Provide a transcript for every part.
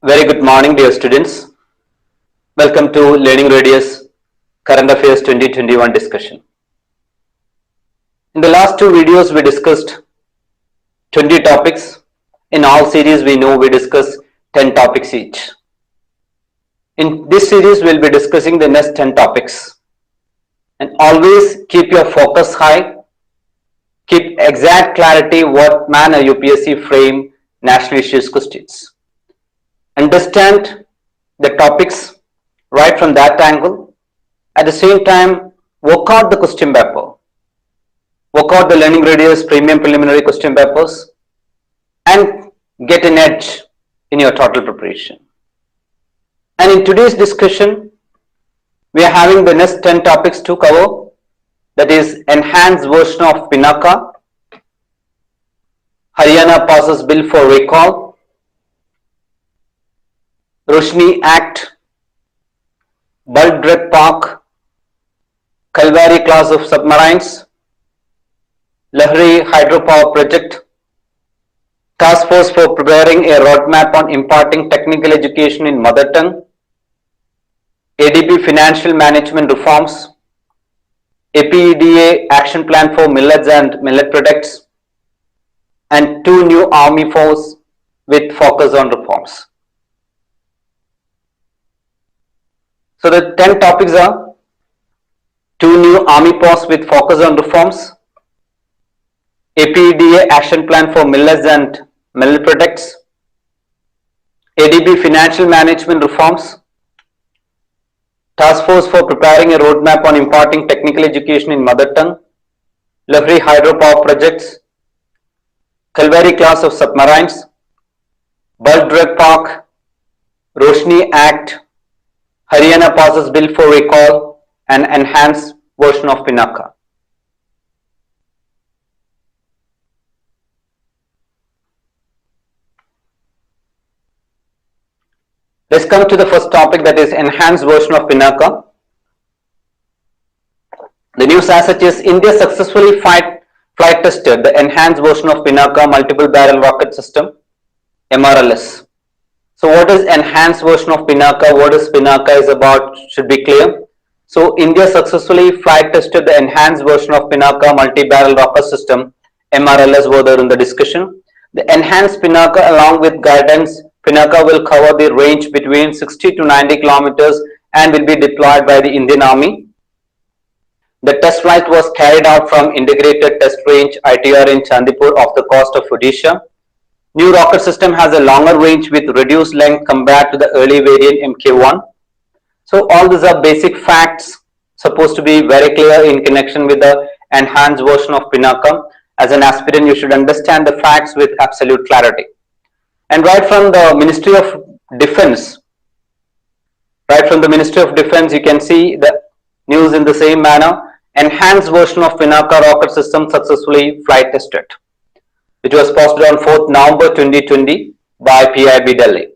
Very good morning, dear students. Welcome to Learning Radius Current Affairs 2021 discussion. In the last two videos, we discussed 20 topics. In all series, we know we discuss 10 topics each. In this series, we'll be discussing the next 10 topics. And always keep your focus high. Keep exact clarity what manner UPSC frame national issues questions. Understand the topics right from that angle. At the same time, work out the question paper. Work out the Learning Radius Premium Preliminary question papers and get an edge in your total preparation. And in today's discussion, we are having the next 10 topics to cover. That is enhanced version of Pinaka. Haryana passes bill for recall. Roshni Act, Bulk Drug Park, Kalvari class of submarines, Luhri Hydropower project, Task Force for preparing a roadmap on imparting technical education in mother tongue, ADB financial management reforms, APEDA action plan for millets and millet products, and 2 new army force with focus on reforms. So the 10 topics are 2 new army posts with focus on reforms, APEDA action plan for millets and millet products, ADB financial management reforms, Task Force for preparing a roadmap on imparting technical education in mother tongue, Luhri hydropower projects, Kalvari class of submarines, Bulk Drug Park, Roshni Act, Haryana passes bill for recall, and enhanced version of Pinaka. Let's come to the first topic, that is enhanced version of Pinaka. The news as such is India successfully flight tested the enhanced version of Pinaka multiple barrel rocket system, MRLS. So what is enhanced version of Pinaka? What is Pinaka is about should be clear. So India successfully flight tested the enhanced version of Pinaka multi-barrel rocket system, MRLS, were there in the discussion. The enhanced Pinaka along with guidance, Pinaka will cover the range between 60 to 90 kilometers and will be deployed by the Indian Army. The test flight was carried out from Integrated Test Range ITR in Chandipur off the coast of Odisha. New rocket system has a longer range with reduced length compared to the early variant Mk1. So all these are basic facts supposed to be very clear in connection with the enhanced version of Pinaka. As an aspirant, you should understand the facts with absolute clarity. And right from the Ministry of Defense, you can see the news in the same manner. Enhanced version of Pinaka rocket system successfully flight tested, which was posted on 4th November 2020 by PIB Delhi.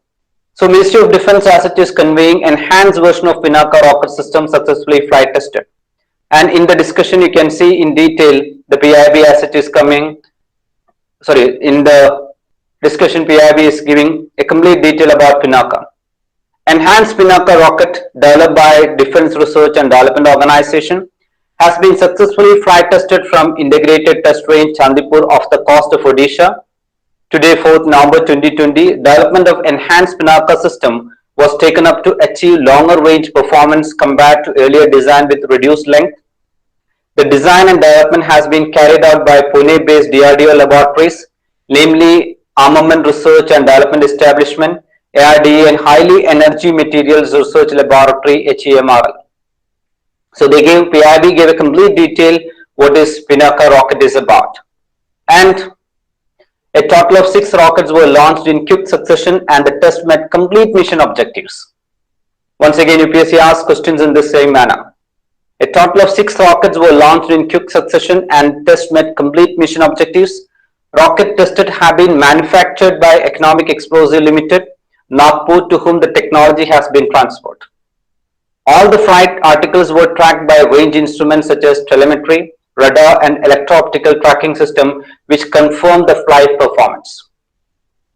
So Ministry of Defense as it is conveying enhanced version of Pinaka rocket system successfully flight tested. And in the discussion you can see in detail the PIB as it is coming, in the discussion PIB is giving a complete detail about Pinaka. Enhanced Pinaka rocket developed by Defense Research and Development Organization has been successfully flight tested from Integrated Test Range Chandipur off the coast of Odisha. Today, 4th November 2020, development of enhanced Pinaka system was taken up to achieve longer range performance compared to earlier design with reduced length. The design and development has been carried out by Pune-based DRDO laboratories, namely Armament Research and Development Establishment, ARDA, and Highly Energy Materials Research Laboratory, HEMRL. So PIB gave a complete detail what is Pinaka rocket is about. And a total of 6 rockets were launched in quick succession and the test met complete mission objectives. Once again, UPSC asks questions in the same manner. A total of 6 rockets were launched in quick succession and test met complete mission objectives. Rocket tested have been manufactured by Economic Explosive Limited, Nagpur, to whom the technology has been transferred. All the flight articles were tracked by range instruments such as telemetry, radar and electro-optical tracking system which confirmed the flight performance.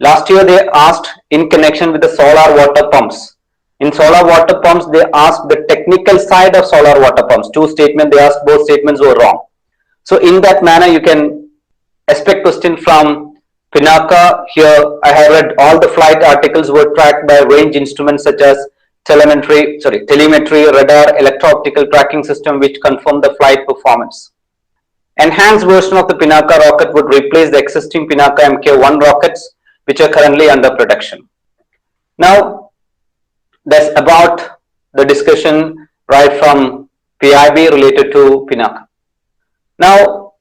Last year they asked in connection with the solar water pumps. In solar water pumps, they asked the technical side of solar water pumps. Two statements they asked, both statements were wrong. So in that manner, you can expect question from Pinaka. Here I have read all the flight articles were tracked by range instruments such as telemetry, radar, electro-optical tracking system which confirm the flight performance. Enhanced version of the Pinaka rocket would replace the existing Pinaka Mk1 rockets which are currently under production. Now that's about the discussion right from PIB related to Pinaka. Now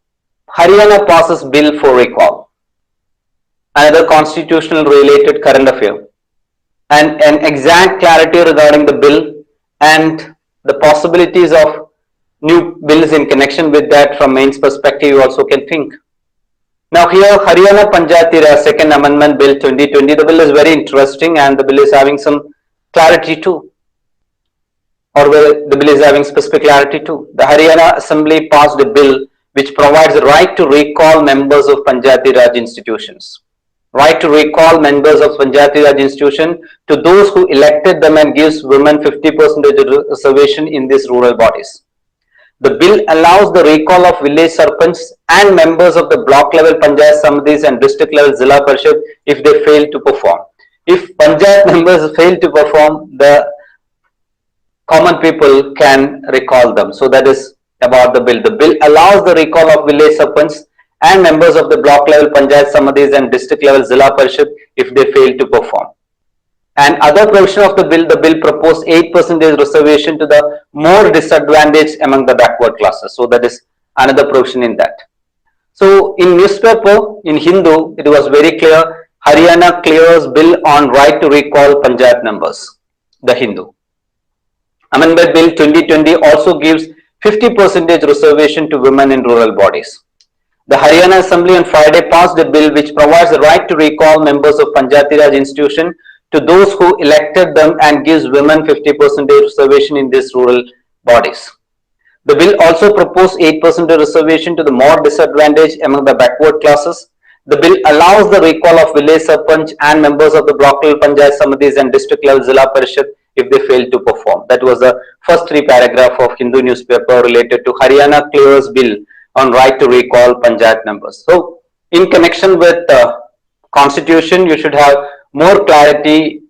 Haryana passes bill for recall. Another constitutional related current affair, and an exact clarity regarding the bill and the possibilities of new bills in connection with that from mains perspective you also can think. Now here Haryana Panchayati Raj Second Amendment Bill 2020, the bill is very interesting and the bill is having some clarity too, or the bill is having specific clarity too. The Haryana Assembly passed a bill which provides the right to recall members of Panchayati Raj institutions. Right to recall members of Panchayati Raj institution to those who elected them and gives women 50% reservation in these rural bodies. The bill allows the recall of village sarpanch and members of the block level panchayat samitis and district level zilla parishad if they fail to perform. If panchayat members fail to perform, the common people can recall them. So that is about the bill. The bill allows the recall of village sarpanch and members of the block level panchayat samitis and district level zilla parishad if they fail to perform. And other provision of the bill proposed 8% reservation to the more disadvantaged among the backward classes. So that is another provision in that. So in newspaper, in Hindu, it was very clear, Haryana clears bill on right to recall panchayat members, the Hindu. Amendment Bill 2020 also gives 50% reservation to women in rural bodies. The Haryana Assembly on Friday passed a bill which provides the right to recall members of Panchayati Raj institution to those who elected them and gives women 50% reservation in these rural bodies. The bill also proposed 8% reservation to the more disadvantaged among the backward classes. The bill allows the recall of village sarpanch and members of the block level panchayat samitis and district level zilla parishad if they fail to perform. That was the first three paragraph of Hindu newspaper related to Haryana clears bill on right to recall panchayat members. So in connection with the constitution, you should have more clarity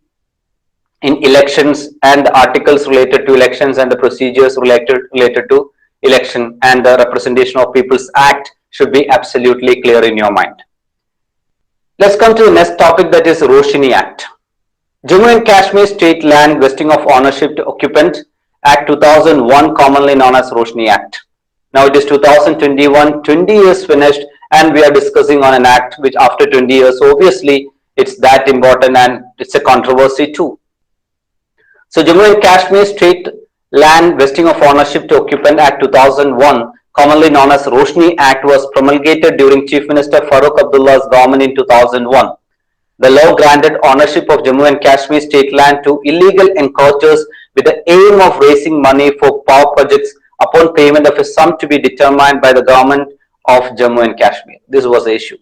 in elections and the articles related to elections and the procedures related to election, and the Representation of People's Act should be absolutely clear in your mind. Let's come to the next topic, that is Roshni Act. Jammu and Kashmir State Land Vesting of Ownership to Occupant Act 2001, commonly known as Roshni Act. Now it is 2021, 20 years finished, and we are discussing on an act which after 20 years, so obviously it's that important and it's a controversy too. So Jammu and Kashmir State Land Vesting of Ownership to Occupant Act 2001, commonly known as Roshni Act, was promulgated during Chief Minister Farooq Abdullah's government in 2001. The law granted ownership of Jammu and Kashmir state land to illegal encroachers with the aim of raising money for power projects upon payment of a sum to be determined by the government of Jammu and Kashmir. This was the issue.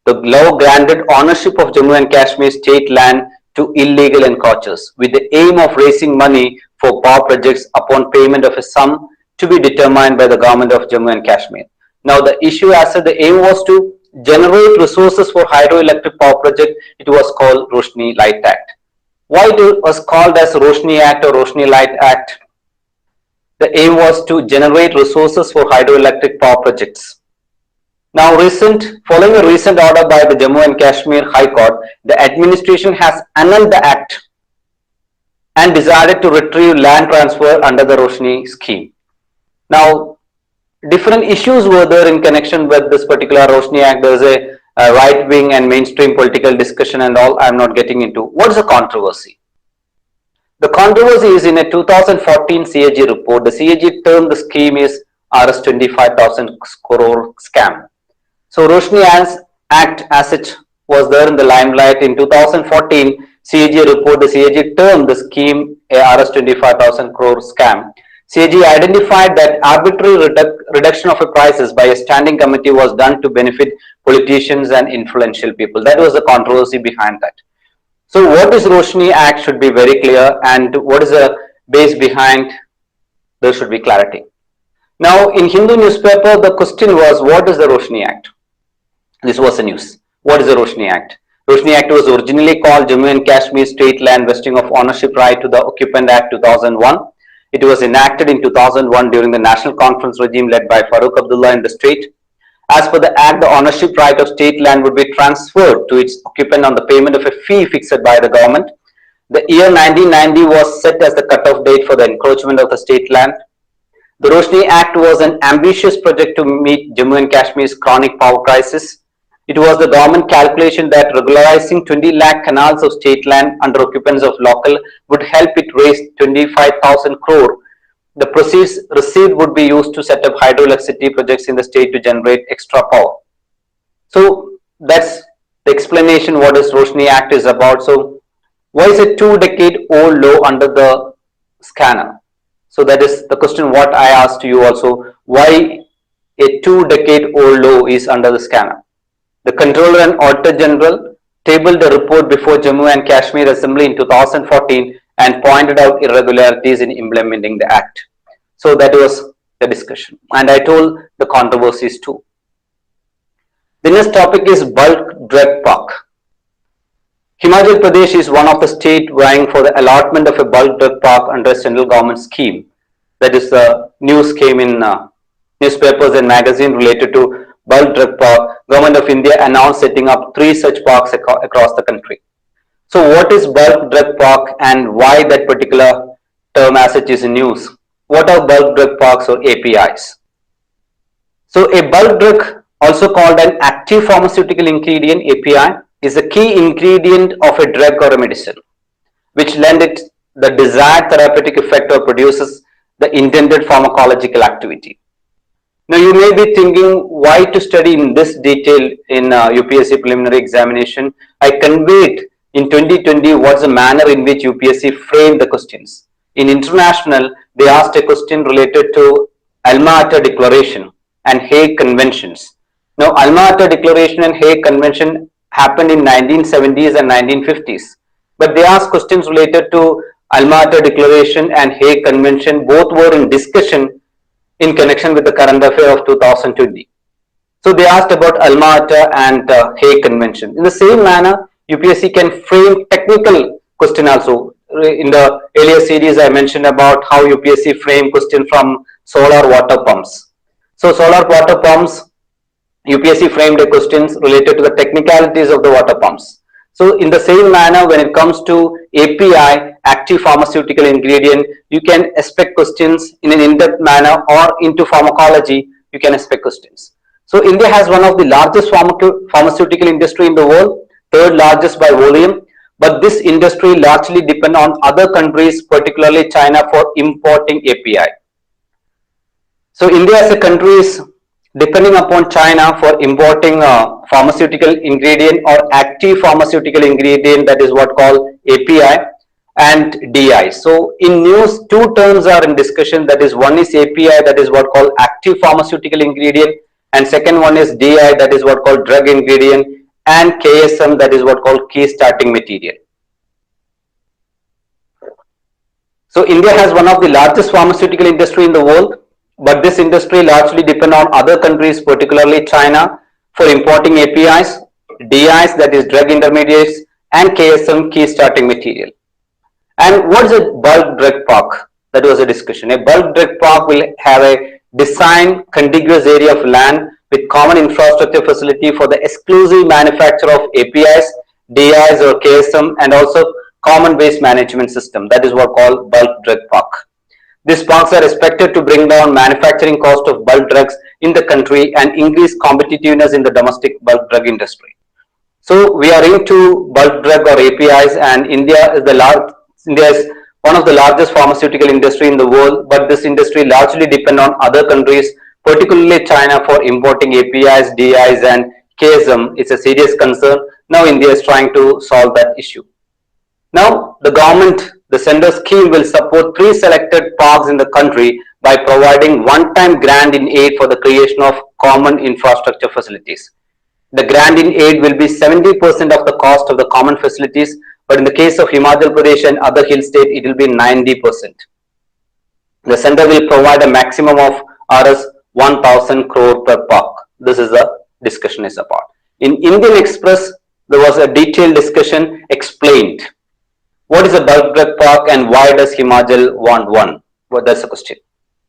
The law granted ownership of Jammu and Kashmir state land to illegal encroachers with the aim of raising money for power projects upon payment of a sum to be determined by the government of Jammu and Kashmir. Now the issue, as said, the aim was to generate resources for hydroelectric power project. It was called Roshni Light Act. Why it was called as Roshni Act or Roshni Light Act? The aim was to generate resources for hydroelectric power projects. Now following a recent order by the Jammu and Kashmir High Court, the administration has annulled the act and decided to retrieve land transfer under the Roshni scheme. Now, different issues were there in connection with this particular Roshni Act. There is a right-wing and mainstream political discussion and all. I am not getting into. What is the controversy? The controversy is in a 2014 CAG report. The CAG termed the scheme is Rs 25,000 crore scam. So Roshni Act as such was there in the limelight. In 2014 CAG report, the CAG termed the scheme a Rs 25,000 crore scam, CAG identified that arbitrary reduction of prices by a standing committee was done to benefit politicians and influential people. That was the controversy behind that. So what is Roshni Act should be very clear, and what is the base behind, there should be clarity. Now in Hindu newspaper, the question was, what is the Roshni Act? This was the news. What is the Roshni Act? Roshni Act was originally called Jammu and Kashmir State Land Vesting of Ownership Right to the Occupant Act 2001. It was enacted in 2001 during the National Conference regime led by Farooq Abdullah in the state. As per the Act, the ownership right of state land would be transferred to its occupant on the payment of a fee fixed by the government. The year 1990 was set as the cutoff date for the encroachment of the state land. The Roshni Act was an ambitious project to meet Jammu and Kashmir's chronic power crisis. It was the government calculation that regularizing 20 lakh canals of state land under occupants of local would help it raise 25,000 crore. The proceeds received would be used to set up hydroelectricity projects in the state to generate extra power. So that's the explanation what this Roshni Act is about. So why is a 2-decade-old law under the scanner? So that is the question what I asked you also. Why a 2-decade-old law is under the scanner? The Controller and Auditor General tabled a report before Jammu and Kashmir Assembly in 2014 and pointed out irregularities in implementing the Act. So that was the discussion. And I told the controversies too. The next topic is bulk drug park. Himachal Pradesh is one of the states vying for the allotment of a bulk drug park under a central government scheme. That is, the news came in newspapers and magazines related to bulk drug park. Government of India announced setting up 3 such parks across the country. So what is bulk drug park and why that particular term as such is in news? What are bulk drug parks or APIs? So a bulk drug, also called an active pharmaceutical ingredient API, is a key ingredient of a drug or a medicine, which lend it the desired therapeutic effect or produces the intended pharmacological activity. Now you may be thinking why to study in this detail in UPSC Preliminary Examination. I conveyed in 2020 what's the manner in which UPSC framed the questions. In international, they asked a question related to Alma Ata Declaration and Hague Conventions. Now Alma Ata Declaration and Hague Convention happened in 1970s and 1950s. But they asked questions related to Alma Ata Declaration and Hague Convention. Both were in discussion in connection with the current affair of 2020. So they asked about Alma Ata and Hague Convention. In the same manner, UPSC can frame technical question also. In the earlier series, I mentioned about how UPSC framed question from solar water pumps. So solar water pumps, UPSC framed a questions related to the technicalities of the water pumps. So in the same manner, when it comes to API, active pharmaceutical ingredient, you can expect questions in an in-depth manner, or into pharmacology, you can expect questions. So India has one of the largest pharmaceutical industry in the world, 3rd largest by volume, but this industry largely depend on other countries, particularly China, for importing API. So India as a country is depending upon China for importing pharmaceutical ingredient or active pharmaceutical ingredient, that is what called API and DI. So in news, 2 terms are in discussion, that is, one is API, that is what called active pharmaceutical ingredient, and second one is DI, that is what called drug ingredient, and KSM, that is what called key starting material. So India has one of the largest pharmaceutical industry in the world, but this industry largely depend on other countries, particularly China, for importing APIs, DIs, that is drug intermediates, and KSM, key starting material. And what is a bulk drug park? That was a discussion. A bulk drug park will have a designed contiguous area of land with common infrastructure facility for the exclusive manufacture of APIs, DIs or KSM, and also common waste management system. That is what called bulk drug park. These parks are expected to bring down manufacturing cost of bulk drugs in the country and increase competitiveness in the domestic bulk drug industry. So we are into bulk drug or APIs, and India is one of the largest pharmaceutical industry in the world, but this industry largely depend on other countries, particularly China, for importing APIs, DIs and KSM. It's a serious concern. Now India is trying to solve that issue. Now the government the sender scheme will support pre-selected parks in the country by providing one-time grant in aid for the creation of common infrastructure facilities. The grant in aid will be 70% of the cost of the common facilities, but in the case of Himachal Pradesh and other hill states, it will be 90%. The center will provide a maximum of Rs 1000 crore per park. This is the discussion is about. In Indian Express, there was a detailed discussion explained. What is a bulk drug park and why does Himachal want one? Well, that's the question.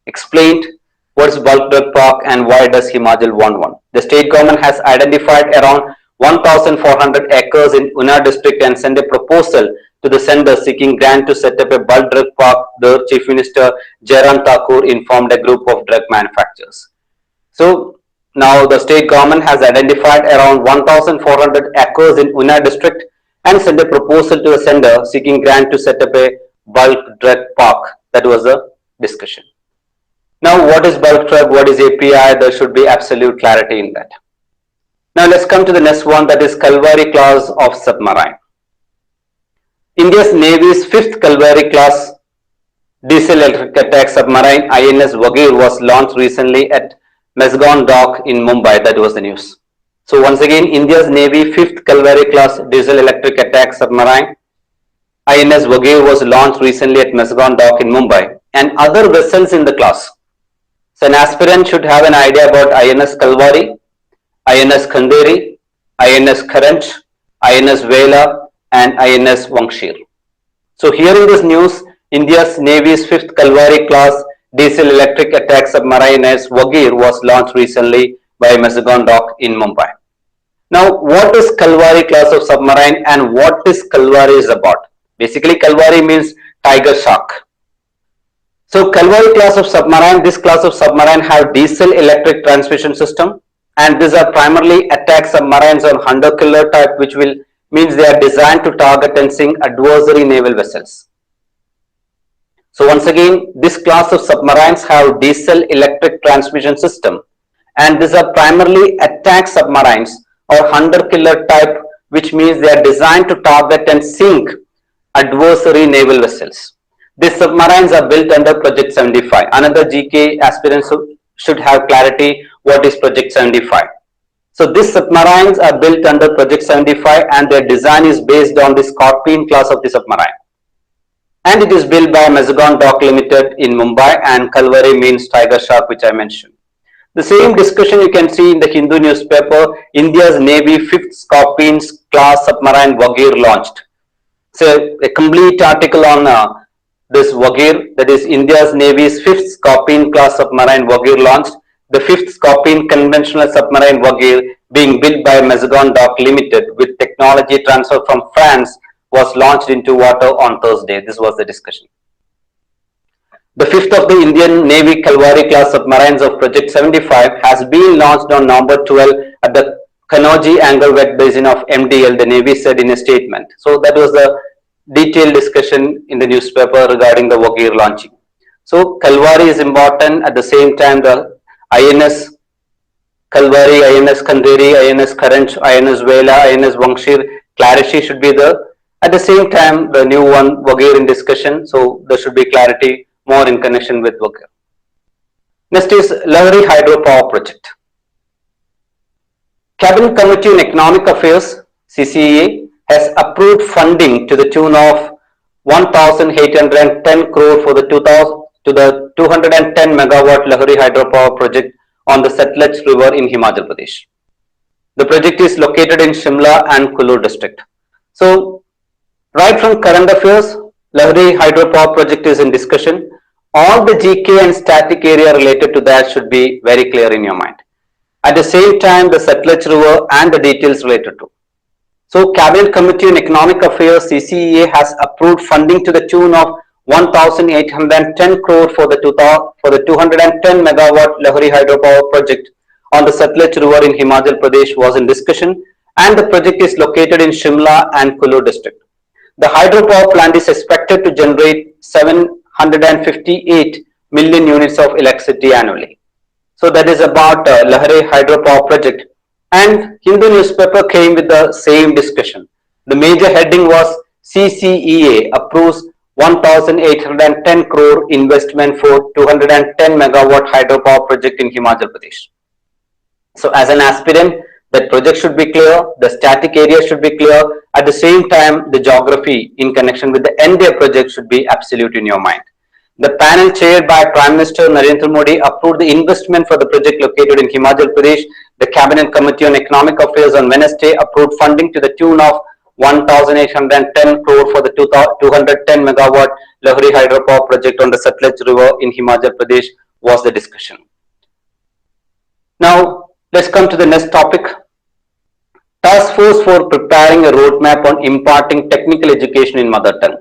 Explained what is bulk drug park and why does Himachal want one. The state government has identified around 1,400 acres in Una district and sent a proposal to the sender seeking grant to set up a bulk drug park. The Chief Minister Jairam Thakur informed a group of drug manufacturers. So now the state government has identified around 1,400 acres in Una district and sent a proposal to the sender seeking grant to set up a bulk drug park. That was the discussion. Now what is bulk drug, what is API? There should be absolute clarity in that. Now let's come to the next one, that is Kalvari class of submarine. India's Navy's 5th Kalvari class diesel electric attack submarine INS Vagir was launched recently at Mazagon Dock in Mumbai. That was the news. So once again, India's Navy 5th Kalvari class diesel electric attack submarine INS Vagir was launched recently at Mazagon Dock in Mumbai and other vessels in the class. So an aspirant should have an idea about INS Kalvari, INS Khanderi, INS Karanch, INS Vela and INS Wangshir. So hearing this news, India's Navy's 5th Kalvari class diesel electric attack submarine INS Vagir was launched recently by Mazagon Dock in Mumbai. Now what is Kalvari class of submarine and what is Kalvari is about? Basically Kalvari means tiger shark. So Kalvari class of submarine, this class of submarine have diesel electric transmission system and these are primarily attack submarines on hunter killer type, which will means they are designed to target and sink adversary naval vessels. So once again, this class of submarines have diesel electric transmission system and these are primarily attack submarines or hunter killer type, which means they are designed to target and sink adversary naval vessels. These submarines are built under Project 75. Another GK aspirants should have clarity what is Project 75. So these submarines are built under Project 75 and their design is based on the Scorpion class of the submarine. And it is built by Mazagon Dock Limited in Mumbai and Kalvari means tiger shark, which I mentioned. The same discussion you can see in the Hindu newspaper, India's Navy 5th Scorpions class submarine Vagir launched. So a complete article on this Vagir, that is India's Navy's 5th Scorpion class submarine Vagir launched. The 5th Scorpion conventional submarine Vagir being built by Mazagon Dock Limited with technology transfer from France was launched into water on Thursday. This was the discussion. The 5th of the Indian Navy Kalvari class submarines of Project 75 has been launched on November 12 at the Kanauji Angle Wet Basin of MDL, the Navy said in a statement. So that was the detailed discussion in the newspaper regarding the Vagir launching. So Kalvari is important. At the same time, the INS Kalvari, INS Khanderi, INS Karanch, INS Vela, INS Wangshir, clarity should be there. At the same time, the new one Vagir in discussion. So there should be clarity more in connection with Vagir. Next is Luhri Hydropower project. Cabinet Committee on Economic Affairs (CCEA) has approved funding to the tune of 1,810 crore for the 210 megawatt Luhri Hydropower project on the Satluj River in Himachal Pradesh. The project is located in Shimla and Kullu district. So, right from current affairs, Luhri Hydropower project is in discussion. All the GK and static area related to that should be very clear in your mind. At the same time, the Satluj River and the details related to. So, Cabinet Committee on Economic Affairs (CCEA) has approved funding to the tune of 1,810 crore for the 210 megawatt Luhri Hydropower project on the Satluj River in Himachal Pradesh was in discussion, and the project is located in Shimla and Kullu district. The hydropower plant is expected to generate 758 million units of electricity annually. So that is about Luhri Hydropower project. And Hindu newspaper came with the same discussion. The major heading was CCEA approves 1,810 crore investment for 210 megawatt hydropower project in Himachal Pradesh. So as an aspirant, that project should be clear, the static area should be clear, at the same time the geography in connection with the entire project should be absolute in your mind. The panel chaired by Prime Minister Narendra Modi approved the investment for the project located in Himachal Pradesh. The Cabinet Committee on Economic Affairs on Wednesday approved funding to the tune of 1,810 crore for the 210 megawatt Luhri Hydropower project on the Satluj River in Himachal Pradesh was the discussion. Now, let's come to the next topic. Task Force for preparing a roadmap on imparting technical education in mother tongue.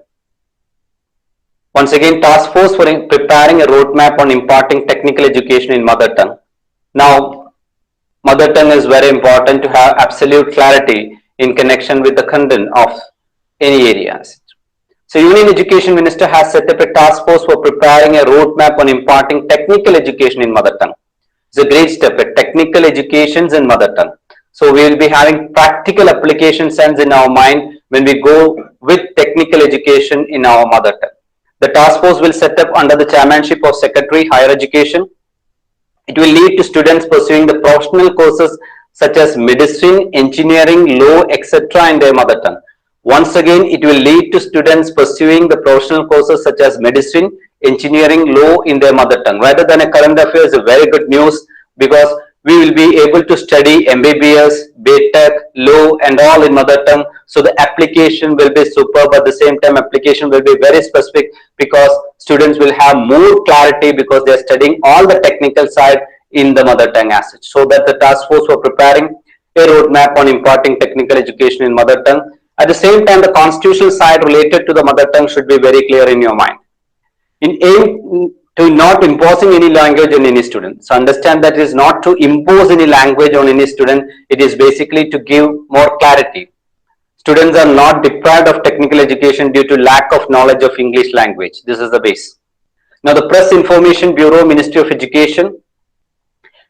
Once again, Task Force for preparing a roadmap on imparting technical education in mother tongue. Now, mother tongue is very important to have absolute clarity in connection with the content of any areas. So, Union Education Minister has set up a task force for preparing a roadmap on imparting technical education in mother tongue. It's a great step, technical educations in mother tongue. So we will be having practical application sense in our mind when we go with technical education in our mother tongue. The task force will set up under the chairmanship of Secretary Higher Education. It will lead to students pursuing the professional courses such as medicine, engineering, law, etc. in their mother tongue. Once again, it will lead to students pursuing the professional courses such as medicine, engineering, law in their mother tongue. Rather than a current affairs, a very good news, because we will be able to study MBBS, BTech, law and all in mother tongue. So the application will be superb. At the same time, application will be very specific because students will have more clarity because they are studying all the technical side in the mother tongue as such. So that the task force for preparing a roadmap on imparting technical education in mother tongue. At the same time, the constitutional side related to the mother tongue should be very clear in your mind. In aim to not imposing any language on any student. So understand that it is not to impose any language on any student. It is basically to give more clarity. Students are not deprived of technical education due to lack of knowledge of English language. This is the base. Now the Press Information Bureau, Ministry of Education,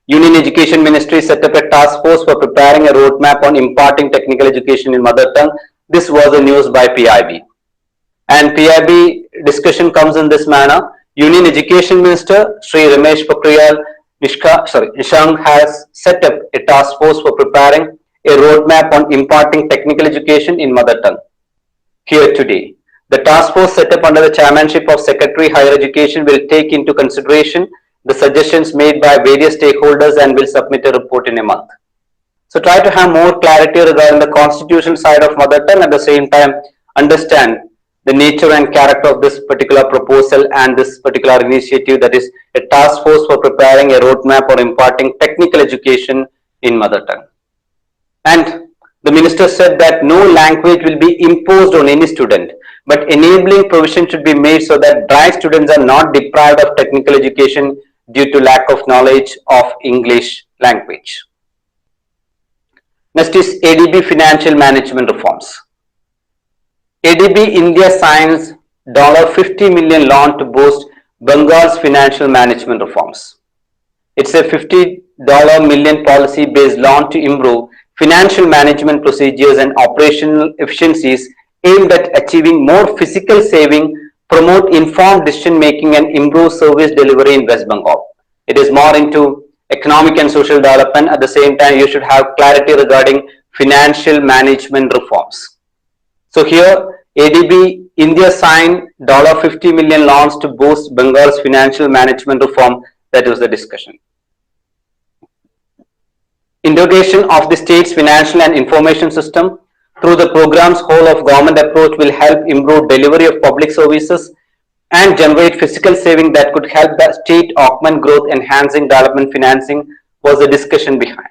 Union Education Ministry set up a task force for preparing a roadmap on imparting technical education in mother tongue. This was a news by PIB. And PIB discussion comes in this manner. Union Education Minister Sri Ramesh Pokhriyal Nishank has set up a task force for preparing a roadmap on imparting technical education in mother tongue. Here today, the task force set up under the chairmanship of Secretary Higher Education will take into consideration the suggestions made by various stakeholders and will submit a report in a month. So try to have more clarity regarding the constitutional side of mother tongue, at the same time understand the nature and character of this particular proposal and this particular initiative, that is a task force for preparing a roadmap or imparting technical education in mother tongue. And the minister said that no language will be imposed on any student, but enabling provision should be made so that dry students are not deprived of technical education due to lack of knowledge of English language. Next is ADB financial management reforms. ADB India signs $50 million loan to boost Bengal's financial management reforms. It's a $50 million policy-based loan to improve financial management procedures and operational efficiencies aimed at achieving more fiscal saving, promote informed decision-making and improve service delivery in West Bengal. It is more into economic and social development. At the same time, you should have clarity regarding financial management reforms. So here, ADB India signed $50 million loans to boost Bengal's financial management reform. That was the discussion. Integration of the state's financial and information system through the program's whole of government approach will help improve delivery of public services and generate fiscal saving that could help the state augment growth, enhancing development financing was the discussion behind.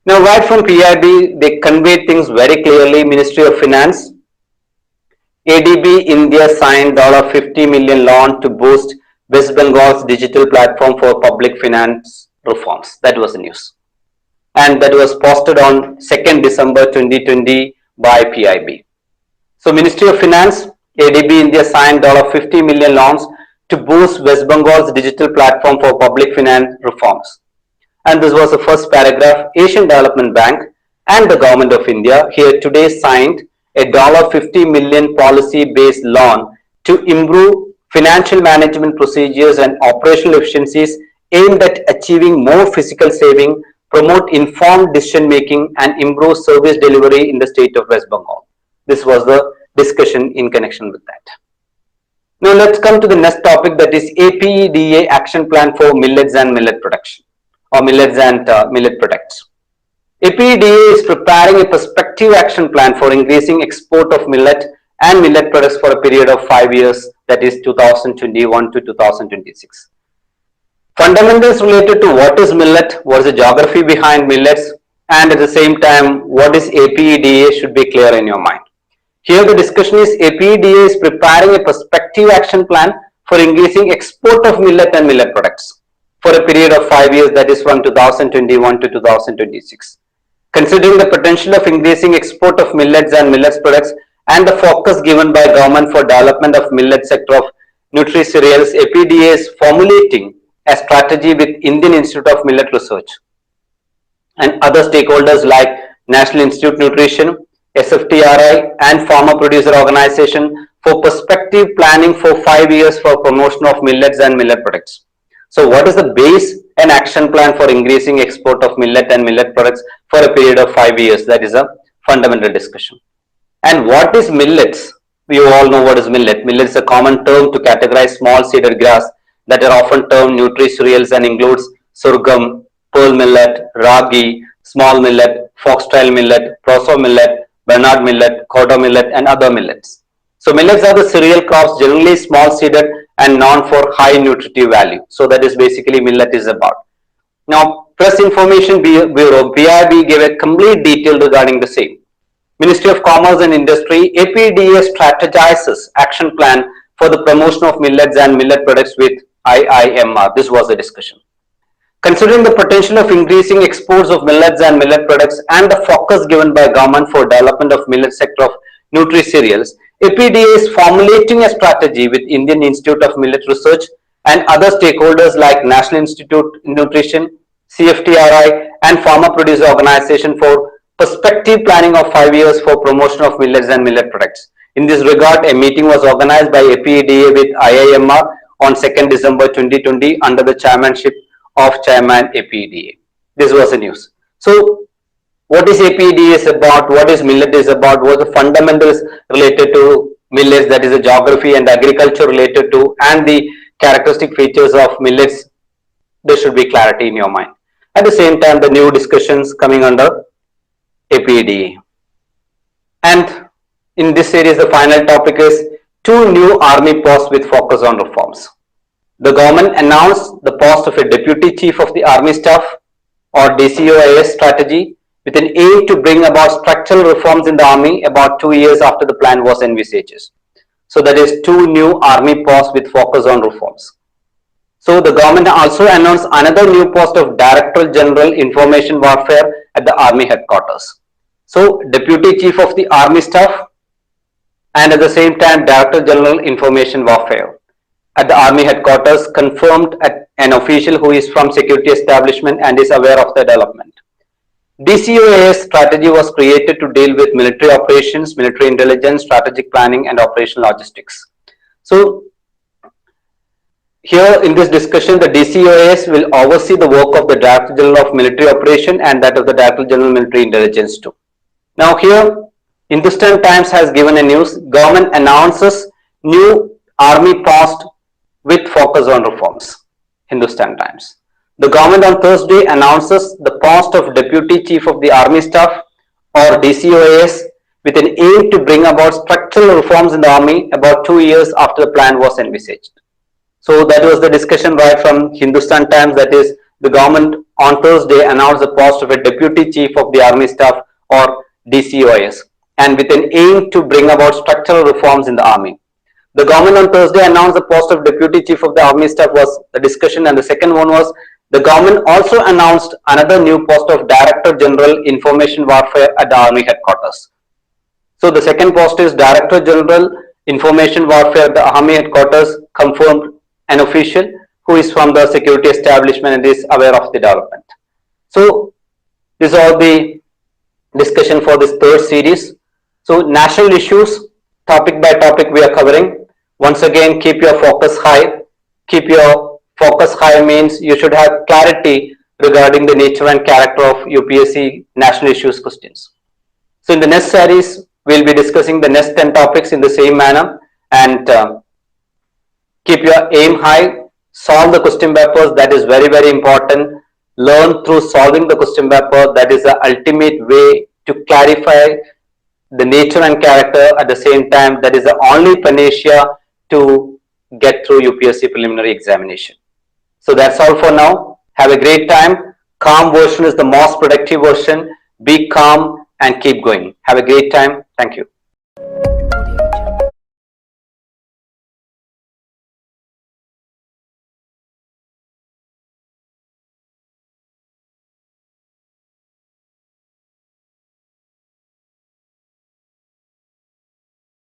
Now, right from PIB, they conveyed things very clearly. Ministry of Finance, ADB India signed $50 million loan to boost West Bengal's digital platform for public finance reforms. That was the news. And that was posted on 2nd December 2020 by PIB. So, Ministry of Finance, ADB India signed $50 million loans to boost West Bengal's digital platform for public finance reforms. And this was the first paragraph. Asian Development Bank and the Government of India here today signed a $50 million policy-based loan to improve financial management procedures and operational efficiencies aimed at achieving more physical saving, promote informed decision making, and improve service delivery in the state of West Bengal. This was the discussion in connection with that. Now let's come to the next topic, that is APEDA Action Plan for Millets and Millet Production, or Millets and Millet Products. APEDA is preparing a prospective action plan for increasing export of millet and millet products for a period of 5 years, that is 2021 to 2026. Fundamentals related to what is millet, what is the geography behind millets, and at the same time what is APEDA should be clear in your mind. Here the discussion is APEDA is preparing a prospective action plan for increasing export of millet and millet products for a period of 5 years, that is from 2021 to 2026. Considering the potential of increasing export of millets and millets products and the focus given by government for development of millet sector of nutri-cereals, APEDA is formulating a strategy with Indian Institute of Millet Research and other stakeholders like National Institute Nutrition, SFTRI, and Farmer Producer Organization for prospective planning for 5 years for promotion of millets and millet products. So what is the base and action plan for increasing export of millet and millet products for a period of 5 years? That is a fundamental discussion. And what is millets? We all know what is millet. Millet is a common term to categorize small seeded grass that are often termed nutri-cereals and includes sorghum, pearl millet, ragi, small millet, foxtail millet, proso millet, Bernard millet, Cordo millet, and other millets. So millets are the cereal crops, generally small seeded and known for high nutritive value. So that is basically millet is about. Now, Press Information Bureau (PIB) gave a complete detail regarding the same. Ministry of Commerce and Industry, APEDA strategizes action plan for the promotion of millets and millet products with IIMR. This was the discussion. Considering the potential of increasing exports of millets and millet products and the focus given by government for development of millet sector of nutri-cereals, APEDA is formulating a strategy with Indian Institute of Millet Research and other stakeholders like National Institute Nutrition, CFTRI, and Farmer Producer Organization for prospective planning of 5 years for promotion of millets and millet products. In this regard, a meeting was organized by APEDA with IIMR on 2nd December 2020 under the chairmanship of Chairman APEDA. This was the news. So, what is APEDA is about, what is millet is about, what are the fundamentals related to millets, that is the geography and agriculture related to, and the characteristic features of millets. There should be clarity in your mind. At the same time, the new discussions coming under APEDA. And in this series, the final topic is 2 new army posts with focus on reforms. The government announced the post of a Deputy Chief of the Army Staff or DCOIS strategy with an aim to bring about structural reforms in the army about 2 years after the plan was envisaged. So that is 2 new army posts with focus on reforms. So the government also announced another new post of Director General Information Warfare at the Army Headquarters. So Deputy Chief of the Army Staff and at the same time Director General Information Warfare at the Army Headquarters confirmed an official who is from security establishment and is aware of the development. DCOIS strategy was created to deal with military operations, military intelligence, strategic planning, and operational logistics. So, here in this discussion, the DCOIS will oversee the work of the Director General of Military Operation and that of the Director General Military Intelligence too. Now, here, Hindustan Times has given a news. Government announces new army post with focus on reforms. Hindustan Times. The government on Thursday announces the post of Deputy Chief of the Army Staff or DCOIS with an aim to bring about structural reforms in the army about 2 years after the plan was envisaged. So that was the discussion right from Hindustan Times, that is the government on Thursday announced the post of a Deputy Chief of the Army Staff or DCOIS and with an aim to bring about structural reforms in the army. The government on Thursday announced the post of Deputy Chief of the Army Staff was the discussion, and the second one was the government also announced another new post of Director General Information Warfare at the Army Headquarters. So the second post is Director General Information Warfare at the Army Headquarters, confirmed an official who is from the security establishment and is aware of the development. So these are the discussion for this third series. So national issues, topic by topic we are covering. Once again, keep your focus high. Keep your focus high means you should have clarity regarding the nature and character of UPSC national issues questions. So in the next series, we'll be discussing the next 10 topics in the same manner, and keep your aim high, solve the question papers, that is very, very important. Learn through solving the question paper, that is the ultimate way to clarify the nature and character at the same time. That is the only panacea to get through UPSC preliminary examination. So that's all for now. Have a great time. Calm version is the most productive version. Be calm and keep going. Have a great time. Thank you.